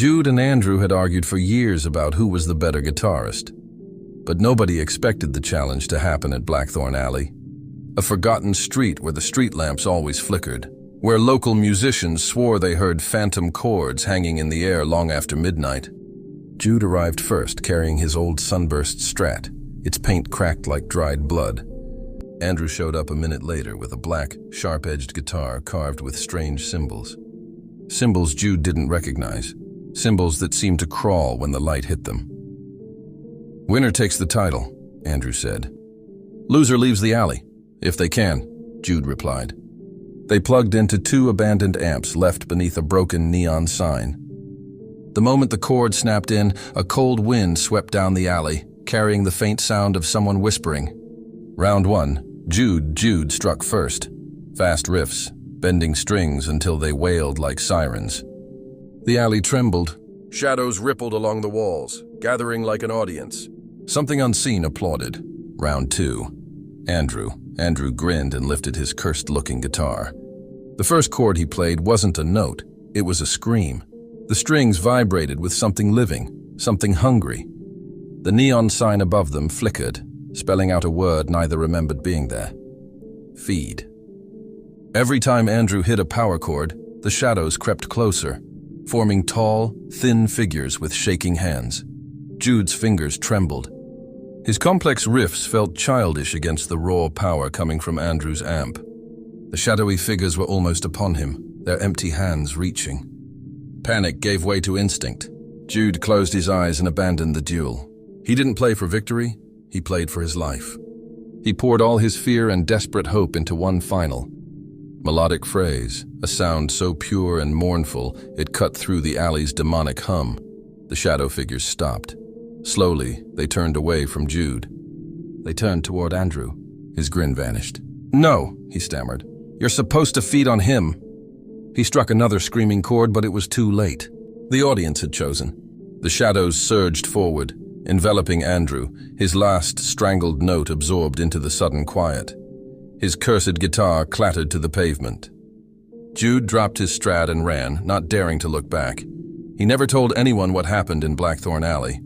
Jude and Andrew had argued for years about who was the better guitarist. But nobody expected the challenge to happen at Blackthorn Alley, a forgotten street where the street lamps always flickered, where local musicians swore they heard phantom chords hanging in the air long after midnight. Jude arrived first, carrying his old sunburst Strat, its paint cracked like dried blood. Andrew showed up a minute later with a black, sharp-edged guitar carved with strange symbols. Symbols Jude didn't recognize, symbols that seemed to crawl when the light hit them. "Winner takes the title," Andrew said. "Loser leaves the alley, if they can," Jude replied. They plugged into 2 abandoned amps left beneath a broken neon sign. The moment the cord snapped in, a cold wind swept down the alley, carrying the faint sound of someone whispering. Round 1, Jude struck first. Fast riffs, bending strings until they wailed like sirens. The alley trembled. Shadows rippled along the walls, gathering like an audience. Something unseen applauded. Round 2. Andrew grinned and lifted his cursed-looking guitar. The first chord he played wasn't a note, it was a scream. The strings vibrated with something living, something hungry. The neon sign above them flickered, spelling out a word neither remembered being there. Feed. Every time Andrew hit a power chord, the shadows crept closer, forming tall, thin figures with shaking hands. Jude's fingers trembled. His complex riffs felt childish against the raw power coming from Andrew's amp. The shadowy figures were almost upon him, their empty hands reaching. Panic gave way to instinct. Jude closed his eyes and abandoned the duel. He didn't play for victory, he played for his life. He poured all his fear and desperate hope into one final melodic phrase, a sound so pure and mournful it cut through the alley's demonic hum. The shadow figures stopped. Slowly, they turned away from Jude. They turned toward Andrew. His grin vanished. "No," he stammered. "You're supposed to feed on him." He struck another screaming chord, but it was too late. The audience had chosen. The shadows surged forward, enveloping Andrew, his last strangled note absorbed into the sudden quiet. His cursed guitar clattered to the pavement. Jude dropped his Strat and ran, not daring to look back. He never told anyone what happened in Blackthorn Alley.